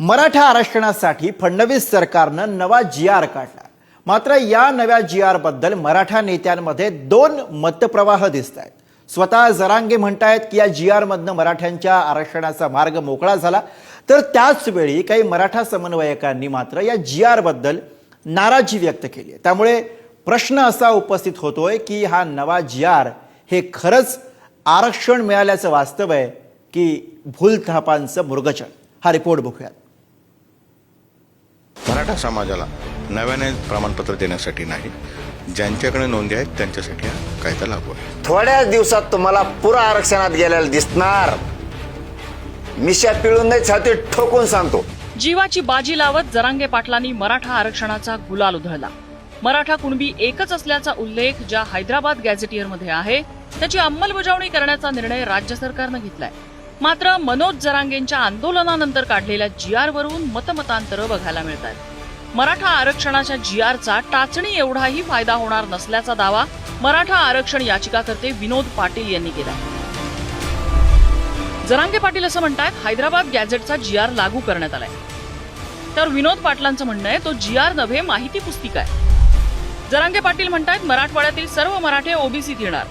मराठा आरक्षणासाठी फडणवीस सरकारनं नवा जी.आर. काढला. मात्र या नव्या जी.आर. बद्दल मराठा नेत्यांमध्ये दोन मतप्रवाह दिसत आहेत. स्वतः जरांगे म्हणतायत की या जी.आर. मधनं मराठ्यांच्या आरक्षणाचा मार्ग मोकळा झाला, तर त्याच वेळी काही मराठा समन्वयकांनी मात्र या जी.आर. बद्दल नाराजी व्यक्त केली आहे. त्यामुळे प्रश्न असा उपस्थित होतोय की हा नवा जी.आर. हे खरंच आरक्षण मिळाल्याचं वास्तव आहे की भूलथापांचं मुर्गचण. हा रिपोर्ट बघूयात. मराठा समाजाला नव्याने प्रमाणपत्र देण्यासाठी नाही, ज्यांच्याकडे नोंदी आहेत त्यांच्यासाठी हा कायदा लागू आहे. थोड्याच दिवसात तुम्हाला पुरा आरक्षणात गेलेला दिसणार. मिशा पिळून नाही, छाती ठोकून सांगतो. जीवाची बाजी लावत जरांगे पाटलांनी मराठा आरक्षणाचा गुलाल उधळला. मराठा कुणबी एकच असल्याचा उल्लेख ज्या हैदराबाद गॅझेटियरमध्ये आहे त्याची अंमलबजावणी करण्याचा निर्णय राज्य सरकारनं घेतलाय. मात्र मनोज जरांगेंच्या आंदोलनानंतर काढलेल्या जी.आर. वरून मतमतांतर बघायला मिळत आहेत. मराठा आरक्षणाच्या जी.आर.चा टाचणी एवढाही फायदा होणार नसल्याचा दावा मराठा आरक्षण याचिकाकर्ते विनोद पाटील यांनी केला. जरांगे पाटील असं म्हणतात, हैदराबाद गॅझेटचा जी.आर. लागू करण्यात आलाय. तर विनोद पाटलांचं म्हणणं आहे तो जी.आर. नव्हे, माहिती पुस्तिका आहे. जरांगे पाटील म्हणतात मराठवाड्यातील सर्व मराठे ओबीसीत येणार.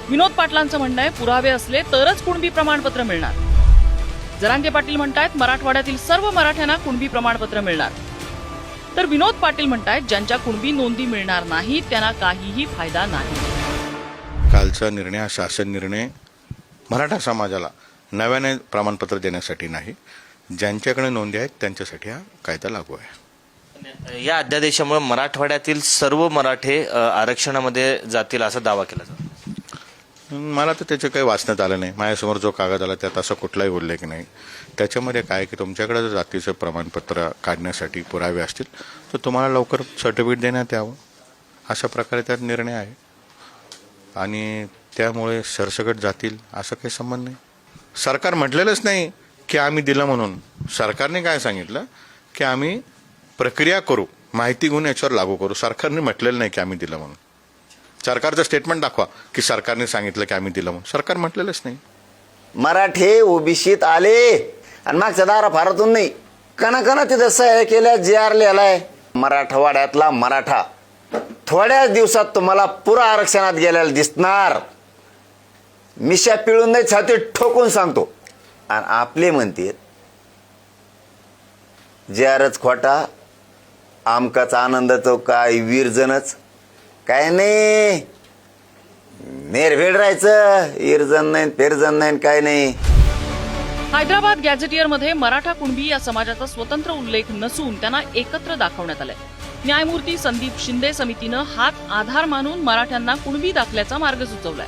विनोद पाटलांचं म्हणणं आहे पुरावे असले तरच कुणबी प्रमाणपत्र मिळणार. जरांगे पाटील म्हणतात मराठवाड्यातील सर्व मराठ्यांना कुणबी प्रमाणपत्र मिळणार. तर विनोद पाटील म्हणतात ज्यांच्या कुणबी नोंदी मिळणार नाही त्यांना काहीही फायदा नाही. कालचा निर्णय हा शासन निर्णय मराठा समाजाला नव्याने प्रमाणपत्र देण्यासाठी नाही, ज्यांच्याकडे नोंदी आहेत त्यांच्यासाठी हा कायदा लागू आहे. या अध्यादेशामुळे मराठवाड्यातील सर्व मराठे आरक्षणामध्ये जातील असा दावा केला जातो. मला तर त्याचं काही वाचण्यात आलं नाही. माझ्यासमोर जो कागद आला त्यात असा कुठलाही उल्लेख नाही. त्याच्यामध्ये काय की तुमच्याकडे जर जातीचं प्रमाणपत्र काढण्यासाठी पुरावे असतील तर तुम्हाला लवकर सर्टिफिकेट देण्यात यावं, अशा प्रकारे त्यात निर्णय आहे. आणि त्यामुळे सरसकट जातील असं काही संबंध नाही. सरकार म्हटलेलंच नाही की आम्ही दिलं म्हणून. सरकारने काय सांगितलं की आम्ही प्रक्रिया करू, माहिती घेऊन याच्यावर लागू करू. सरकारने म्हटलेलं नाही की आम्ही दिलं म्हणून. सरकारचं स्टेटमेंट दाखवा की सरकारने सांगितलं की आम्ही दिलं म्हणून. सरकार म्हटलेलंच नाही. मराठे ओबीसीत आले आणि मागच्या दारा फारातून नाही, कणा तिथं सह्या केल्या, जी.आर. लिहिलाय. मराठवाड्यातला मराठा थोड्याच दिवसात तुम्हाला पुरा आरक्षणात गेलेला दिसणार. मिशा पिळून नाही, छाती ठोकून सांगतो. आणि आपले म्हणते जी.आर.च खोटा, आमकाचा आनंदाचं काय वीरजनच काय नाही. निर्भीड राहायचं, इरजन नाही पेरजन नाही काय नाही. हैदराबाद गॅझेटियरमध्ये मराठा कुणबी या समाजाचा स्वतंत्र उल्लेख नसून त्यांना एकत्र दाखवण्यात आलाय. न्यायमूर्ती संदीप शिंदे समितीनं हाच आधार मानून मराठ्यांना कुणबी दाखल्याचा मार्ग सुचवलाय.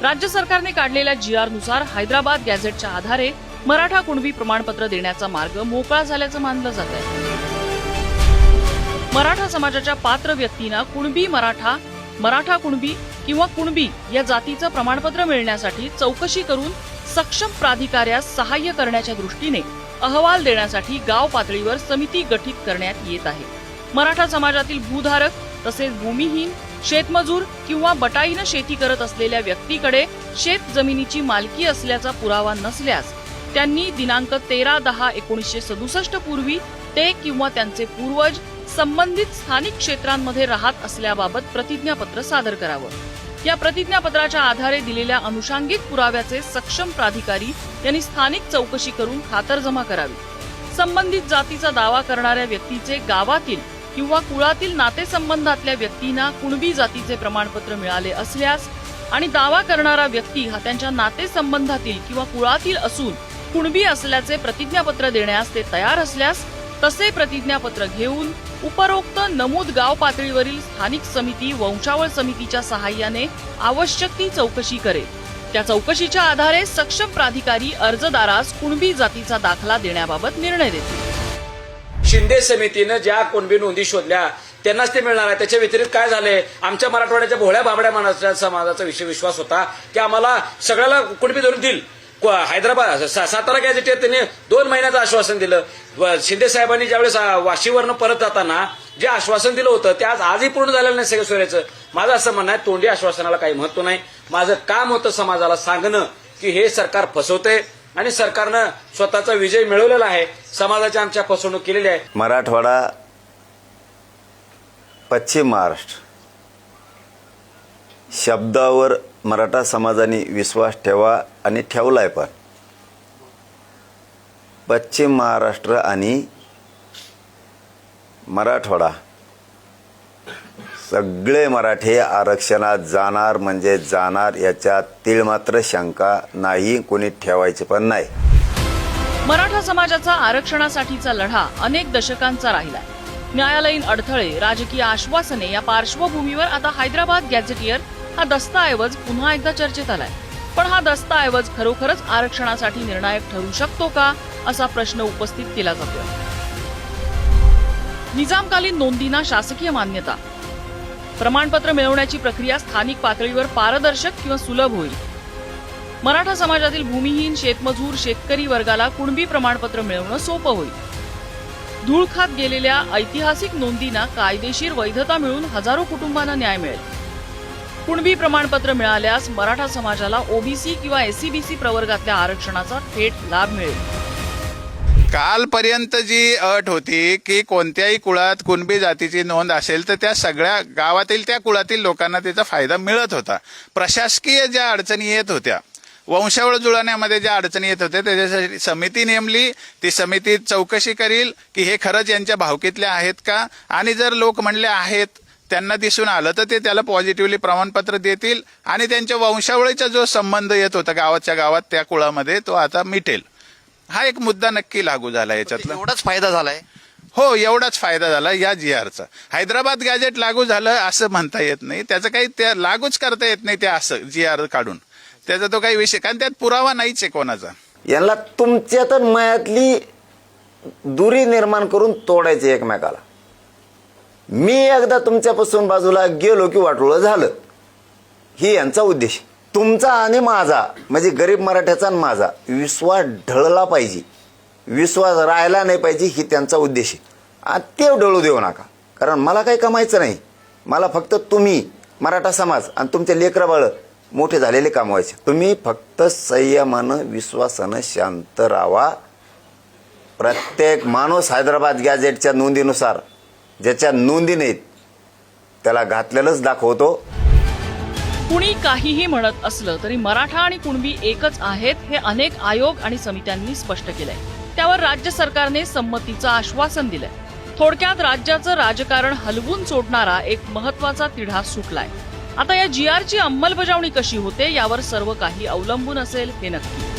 राज्य सरकारने काढलेल्या जी.आर. नुसार हैदराबाद गॅझेटच्या आधारे मराठा कुणबी प्रमाणपत्र देण्याचा मार्ग मोकळा झाल्याचं मानलं जात आहे. मराठा समाजाच्या पात्र व्यक्तींना कुणबी मराठा, मराठा कुणबी किंवा कुणबी या जातीचं प्रमाणपत्र मिळण्यासाठी चौकशी करून सक्षम प्राधिकाऱ्यास सहाय्य करण्याच्या दृष्टीने अहवाल देण्यासाठी गाव पातळीवर समिती गठीत करण्यात येत आहे. मराठा समाजातील भूधारक तसेच भूमिहीन, शेतमजूर किंवा बटाईनं शेती करत असलेल्या व्यक्तीकडे शेत जमिनीची मालकी असल्याचा पुरावा नसल्यास त्यांनी दिनांक 13/10/1967 पूर्वी ते किंवा त्यांचे पूर्वज संबंधित स्थानिक क्षेत्रांमध्ये राहत असल्याबाबत प्रतिज्ञापत्र सादर करावं. या प्रतिज्ञापत्राच्या आधारे दिलेल्या अनुषंगिक पुराव्याचे सक्षम प्राधिकारी यांनी स्थानिक चौकशी करून खातरजमा करावी. संबंधित जातीचा दावा करणाऱ्या व्यक्तीचे गावातील किंवा कुळातील नातेसंबंधातल्या व्यक्तींना कुणबी जातीचे प्रमाणपत्र मिळाले असल्यास आणि दावा करणारा व्यक्ती हा त्यांच्या नातेसंबंधातील किंवा कुळातील असून कुणबी असल्याचे प्रतिज्ञापत्र देण्यास ते तयार असल्यास तसे प्रतिज्ञापत्र घेऊन उपरोक्त नमूद गाव पातळीवरील स्थानिक समिती वंशावळ समितीच्या सहाय्याने आवश्यक ती चौकशी करेल. त्या चौकशीच्या आधारे सक्षम प्राधिकारी अर्जदारास कुणबी जातीचा दाखला देण्याबाबत निर्णय देतील. शिंदे समितीनं ज्या कुणबी नोंदी शोधल्या त्यांनाच ते मिळणार आहे. त्याच्या व्यतिरिक्त काय झाले, आमच्या मराठवाड्याच्या भोळ्या बाबड्या माणसाच्या समाजाचा विश्वास होता की आम्हाला सगळ्याला कुणबी धरून देईल. हैदराबाद सातारा गॅझेटियर त्यांनी 2 महिन्याचं आश्वासन दिलं. शिंदे साहेबांनी ज्यावेळेस वाशीवरनं परत जाताना जे आश्वासन दिलं होतं ते आजही पूर्ण झालेलं नाही सगळं सोयऱ्याचं. माझं असं म्हणणं आहे तोंडी आश्वासनाला काही महत्व नाही. माझं काम होतं समाजाला सांगणं की हे सरकार फसवतंय, आणि सरकारनं स्वतःचा विजय मिळवलेला आहे. समाजाच्या आमच्या फसवणूक केलेली आहे. मराठवाडा, पश्चिम महाराष्ट्र शब्दावर मराठा समाजाने विश्वास ठेवा आणि ठेवलाय. पण पश्चिम महाराष्ट्र आणि मराठवाडा सगळे मराठे आरक्षणात जाणार म्हणजे जाणार, याच्यात तीळ मात्र शंका नाही, कोणी ठेवायची पण नाही. मराठा समाजाचा आरक्षणासाठीचा लढा अनेक दशकांचा राहिलाय. न्यायालयीन अडथळे, राजकीय आश्वासने या पार्श्वभूमीवर आता हैदराबाद गॅझेटियर हा दस्तऐवज पुन्हा एकदा चर्चेत आलाय. पण हा दस्तऐवज खरोखरच आरक्षणासाठी निर्णायक ठरू शकतो का, असा प्रश्न उपस्थित केला जातोय. निजामकालीन नोंदींना शासकीय मान्यता, प्रमाणपत्र मिळवण्याची प्रक्रिया स्थानिक पातळीवर पारदर्शक किंवा सुलभ होईल. मराठा समाजातील भूमिहीन, शेतमजूर, शेतकरी वर्गाला कुणबी प्रमाणपत्र मिळवणं सोपं होईल. धूळ खात गेलेल्या ऐतिहासिक नोंदींना कायदेशीर वैधता मिळून हजारो कुटुंबांना न्याय मिळेल. कुणबी प्रमाणपत्र मिळाल्यास मराठा समाजाला ओबीसी किंवा एससीबीसी प्रवर्गातल्या आरक्षणाचा थेट लाभ मिळेल. कालपर्यंत जी अट होती की कोणत्याही कुळात कुणबी जातीची नोंद असेल तर त्या सगळ्या गावातील त्या कुळातील लोकांना त्याचा फायदा मिळत होता. प्रशासकीय ज्या अडचणी येत होत्या, वंशावळ जुळवण्यामध्ये ज्या अडचणी येत होत्या, त्याच्यासाठी समिती नेमली. ती समिती चौकशी करील की हे खरंच यांच्या भावकीतल्या आहेत का, आणि जर लोक म्हणले आहेत, त्यांना दिसून आलं तर ते त्याला पॉझिटिव्हली प्रमाणपत्र देतील आणि त्यांच्या वंशावळीचा जो संबंध येत होता गावाच्या गावात त्या कुळामध्ये, तो आता मिटेल. हा एक मुद्दा नक्की लागू झाला याच्यातला. एवढाच फायदा झालाय. हो, एवढाच फायदा झाला या GRचा. हैदराबाद गॅजेट लागू झालं असं म्हणता येत नाही, त्याचं काही त्या लागूच करता येत नाही. त्या असं GR काढून त्याचा तो काही विषय, कारण त्यात पुरावा नाहीच आहे कोणाचा. यांना तुमच्या तर मयातली दुरी निर्माण करून तोडायचे एकमेकाला. मी एकदा तुमच्यापासून बाजूला गेलो की वाटोळं झालं, ही यांचा उद्देश. तुमचा आणि माझा म्हणजे गरीब मराठ्याचा आणि माझा विश्वास ढळला पाहिजे, विश्वास राहिला नाही पाहिजे, ही त्यांचा उद्देश आहे. आणि ते ढळू देऊ नका, कारण मला काही कमायचं नाही. मला फक्त तुम्ही, मराठा समाज आणि तुमचे लेकरं बाळ मोठे झालेले कमवायचे. तुम्ही फक्त संयमानं, विश्वासानं शांत राहा. प्रत्येक माणूस हैदराबाद गॅझेटच्या नोंदीनुसार ज्याच्या नोंदी नाहीत त्याला घातलेलंच दाखवतो. कुणी काहीही म्हणत असलं तरी मराठा आणि कुणबी एकच आहेत हे अनेक आयोग आणि समित्यांनी स्पष्ट केलंय. त्यावर राज्य सरकारने संमतीचं आश्वासन दिलंय. थोडक्यात राज्याचं राजकारण हलवून सोडणारा एक महत्वाचा तिढा सुटलाय. आता या GRची अंमलबजावणी कशी होते यावर सर्व काही अवलंबून असेल हे नक्की.